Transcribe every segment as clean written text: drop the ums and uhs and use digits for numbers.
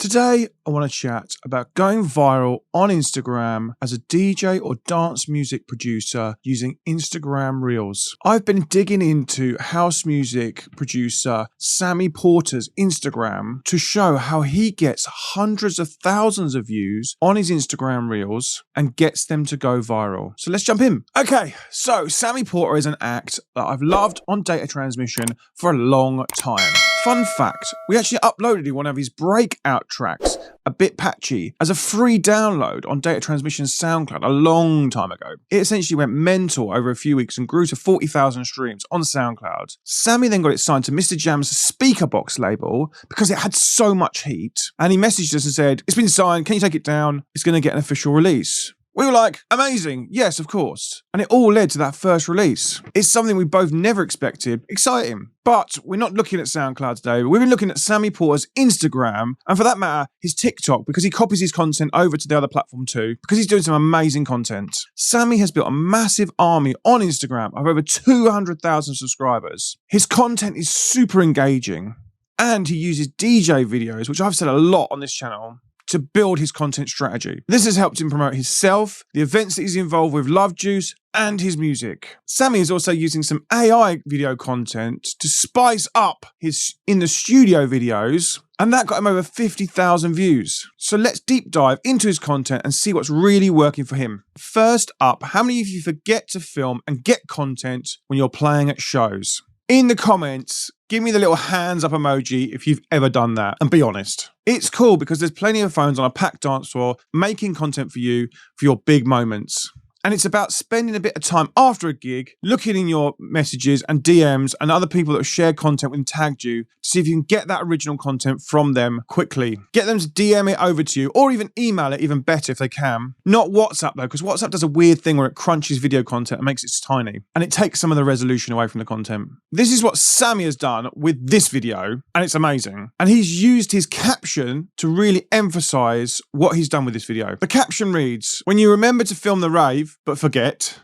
Today, I want to chat about going viral on Instagram as a DJ or dance music producer using Instagram Reels. I've been digging into house music producer Sammy Porter's Instagram to show how he gets hundreds of thousands of views on his Instagram Reels and gets them to go viral. So let's jump in. Okay, so Sammy Porter is an act that I've loved on Data Transmission for a long time. Fun fact, we actually uploaded one of his breakout tracks, A Bit Patchy, as a free download on Data Transmission's SoundCloud a long time ago. It essentially went mental over a few weeks and grew to 40,000 streams on SoundCloud. Sammy then got it signed to Mr. Jam's Speakerbox label because it had so much heat. And he messaged us and said, "It's been signed, can you take it down? It's going to get an official release." We were like, amazing, yes, of course. And it all led to that first release. It's something we both never expected. Exciting. But we're not looking at SoundCloud today. We've been looking at Sammy Porter's Instagram, and for that matter, his TikTok, because he copies his content over to the other platform too, because he's doing some amazing content. Sammy has built a massive army on Instagram of over 200,000 subscribers. His content is super engaging, and he uses DJ videos, which I've said a lot on this channel, to build his content strategy. This has helped him promote himself, the events that he's involved with, Love Juice, and his music. Sammy is also using some AI video content to spice up his in the studio videos, and that got him over 50,000 views. So let's deep dive into his content and see what's really working for him. First up, how many of you forget to film and get content when you're playing at shows? In the comments, give me the little hands up emoji if you've ever done that, and be honest. It's cool because there's plenty of phones on a packed dance floor making content for you for your big moments. And it's about spending a bit of time after a gig, looking in your messages and DMs and other people that have shared content with and tagged you to see if you can get that original content from them quickly. Get them to DM it over to you or even email it, even better if they can. Not WhatsApp though, because WhatsApp does a weird thing where it crunches video content and makes it tiny. And it takes some of the resolution away from the content. This is what Sammy has done with this video, and it's amazing. And he's used his caption to really emphasize what he's done with this video. The caption reads, "When you remember to film the rave, but forget, ...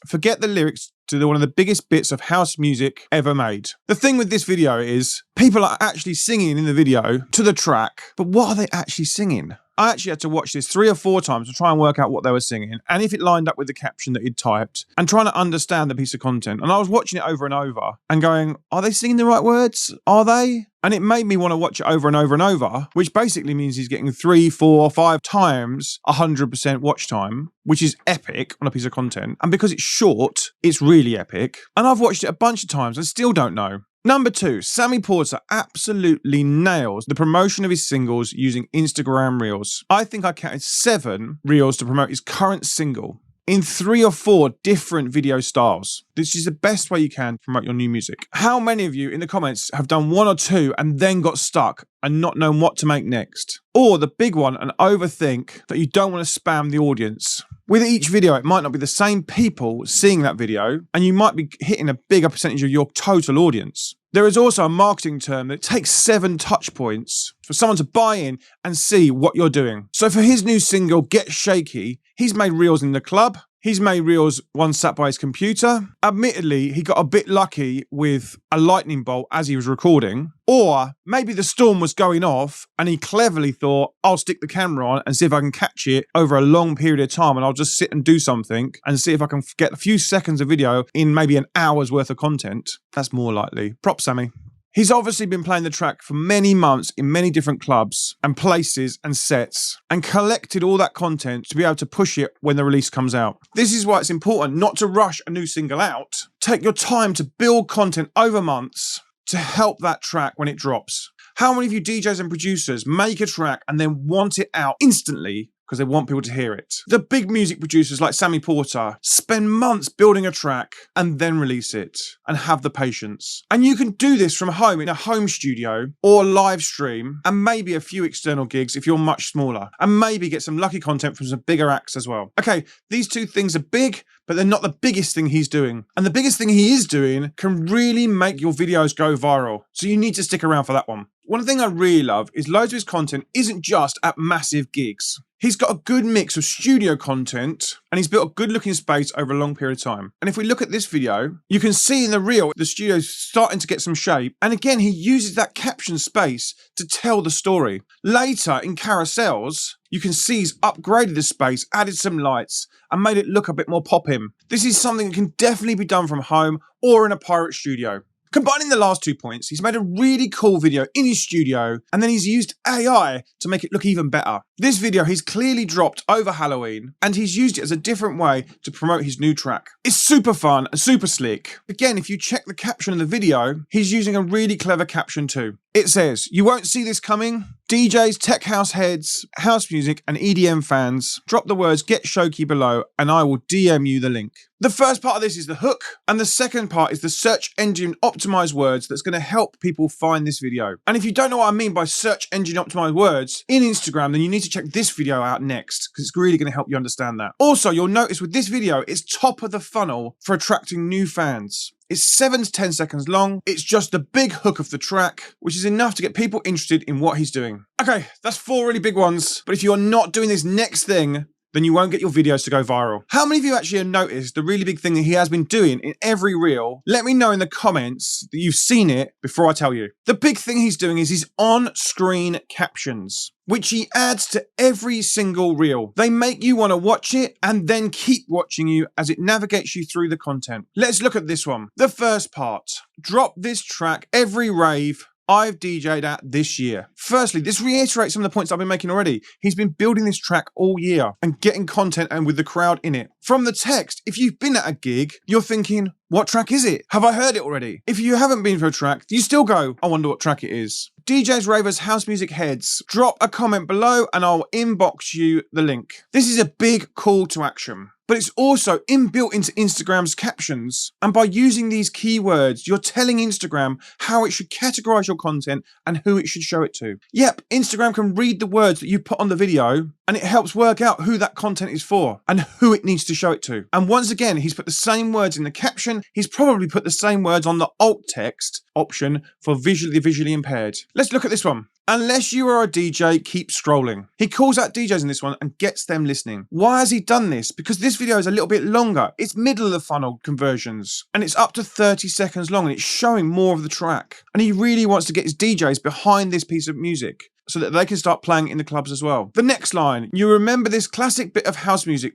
forget the lyrics to one of the biggest bits of house music ever made." The thing with this video is people are actually singing in the video to the track, but what are they actually singing? I actually had to watch this 3 or 4 times to try and work out what they were singing and if it lined up with the caption that he'd typed and trying to understand the piece of content. And I was watching it over and over and going, are they singing the right words? Are they? And it made me want to watch it over and over and over, which basically means he's getting 3, 4, 5 times 100% watch time, which is epic on a piece of content. And because it's short, it's really epic. And I've watched it a bunch of times and still don't know. Number 2, Sammy Porter absolutely nails the promotion of his singles using Instagram Reels. I think I counted 7 Reels to promote his current single in 3 or 4 different video styles. This is the best way you can promote your new music. How many of you in the comments have done 1 or 2 and then got stuck and not known what to make next? Or the big one, and overthink that you don't want to spam the audience. With each video, it might not be the same people seeing that video, and you might be hitting a bigger percentage of your total audience. There is also a marketing term that takes 7 touch points for someone to buy in and see what you're doing. So for his new single, Get Shaky, he's made reels in the club. He's made reels once sat by his computer. Admittedly, he got a bit lucky with a lightning bolt as he was recording. Or maybe the storm was going off and he cleverly thought, I'll stick the camera on and see if I can catch it over a long period of time, and I'll just sit and do something and see if I can get a few seconds of video in maybe an hour's worth of content. That's more likely. Props, Sammy. He's obviously been playing the track for many months in many different clubs and places and sets, and collected all that content to be able to push it when the release comes out. This is why it's important not to rush a new single out. Take your time to build content over months to help that track when it drops. How many of you DJs and producers make a track and then want it out instantly because they want people to hear it? The big music producers like Sammy Porter spend months building a track and then release it, and have the patience. And you can do this from home in a home studio or live stream, and maybe a few external gigs if you're much smaller, and maybe get some lucky content from some bigger acts as well. Okay, these 2 things are big, but they're not the biggest thing he's doing. And the biggest thing he is doing can really make your videos go viral. So you need to stick around for that one. One thing I really love is loads of his content isn't just at massive gigs. He's got a good mix of studio content and he's built a good looking space over a long period of time. And if we look at this video, you can see in the reel, the studio's starting to get some shape. And again, he uses that caption space to tell the story. Later in carousels, you can see he's upgraded the space, added some lights, and made it look a bit more popping. This is something that can definitely be done from home or in a pirate studio. Combining the last 2 points, he's made a really cool video in his studio, and then he's used AI to make it look even better. This video he's clearly dropped over Halloween, and he's used it as a different way to promote his new track. It's super fun and super slick. Again, if you check the caption of the video, he's using a really clever caption too. It says, "You won't see this coming. DJs, tech house heads, house music and EDM fans, drop the words 'Get Shoky' below and I will DM you the link." The first part of this is the hook, and the second part is the search engine optimized words that's going to help people find this video. And if you don't know what I mean by search engine optimized words in Instagram, then you need to check this video out next, because it's really going to help you understand that. Also, you'll notice with this video, it's top of the funnel for attracting new fans. It's 7 to 10 seconds long. It's just the big hook of the track, which is enough to get people interested in what he's doing. Okay, that's 4 really big ones. But if you are not doing this next thing, then you won't get your videos to go viral. How many of you actually have noticed the really big thing that he has been doing in every reel? Let me know in the comments that you've seen it before I tell you. The big thing he's doing is his on-screen captions, which he adds to every single reel. They make you want to watch it and then keep watching you as it navigates you through the content. Let's look at this one. The first part, drop this track every rave I've DJ'd at this year. Firstly, this reiterates some of the points I've been making already. He's been building this track all year and getting content and with the crowd in it. From the text, if you've been at a gig, you're thinking, what track is it? Have I heard it already? If you haven't been for a track, you still go, I wonder what track it is. DJs, ravers, house music heads, drop a comment below and I'll inbox you the link. This is a big call to action, but it's also inbuilt into Instagram's captions. And by using these keywords, you're telling Instagram how it should categorize your content and who it should show it to. Yep, Instagram can read the words that you put on the video and it helps work out who that content is for and who it needs to show it to. And once again, he's put the same words in the caption. He's probably put the same words on the alt text option for visually impaired. Let's look at this one. Unless you are a DJ, keep scrolling. He calls out DJs in this one and gets them listening. Why has he done this? Because this video is a little bit longer. It's middle of the funnel conversions and it's up to 30 seconds long and it's showing more of the track. And he really wants to get his DJs behind this piece of music so that they can start playing it in the clubs as well. The next line, you remember this classic bit of house music, ?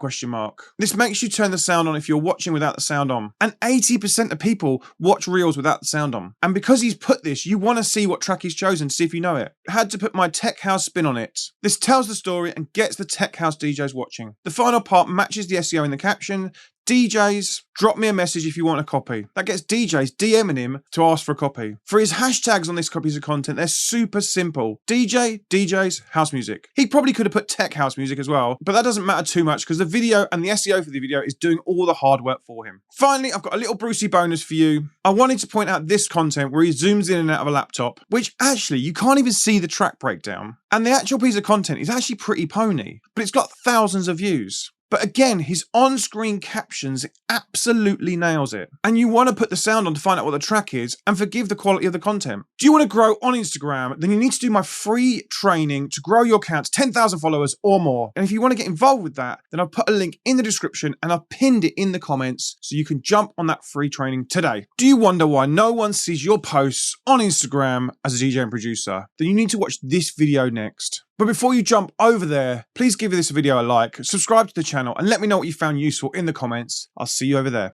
This makes you turn the sound on if you're watching without the sound on. And 80% of people watch reels without the sound on. And because he's put this, you want to see what track he's chosen to see if you know it. I had to put my tech house spin on it. This tells the story and gets the tech house DJs watching. The final part matches the SEO in the caption. DJs, drop me a message if you want a copy. That gets DJs DMing him to ask for a copy. For his hashtags on this piece of content, they're super simple. DJ, DJs, house music. He probably could have put tech house music as well, but that doesn't matter too much because the video and the SEO for the video is doing all the hard work for him. Finally, I've got a little Brucey bonus for you. I wanted to point out this content where he zooms in and out of a laptop, which actually you can't even see the track breakdown. And the actual piece of content is actually pretty pony, but it's got thousands of views. But again, his on-screen captions absolutely nails it. And you want to put the sound on to find out what the track is and forgive the quality of the content. Do you want to grow on Instagram? Then you need to do my free training to grow your account to 10,000 followers or more. And if you want to get involved with that, then I'll put a link in the description and I've pinned it in the comments so you can jump on that free training today. Do you wonder why no one sees your posts on Instagram as a DJ and producer? Then you need to watch this video next. But before you jump over there, please give this video a like, subscribe to the channel, and let me know what you found useful in the comments. I'll see you over there.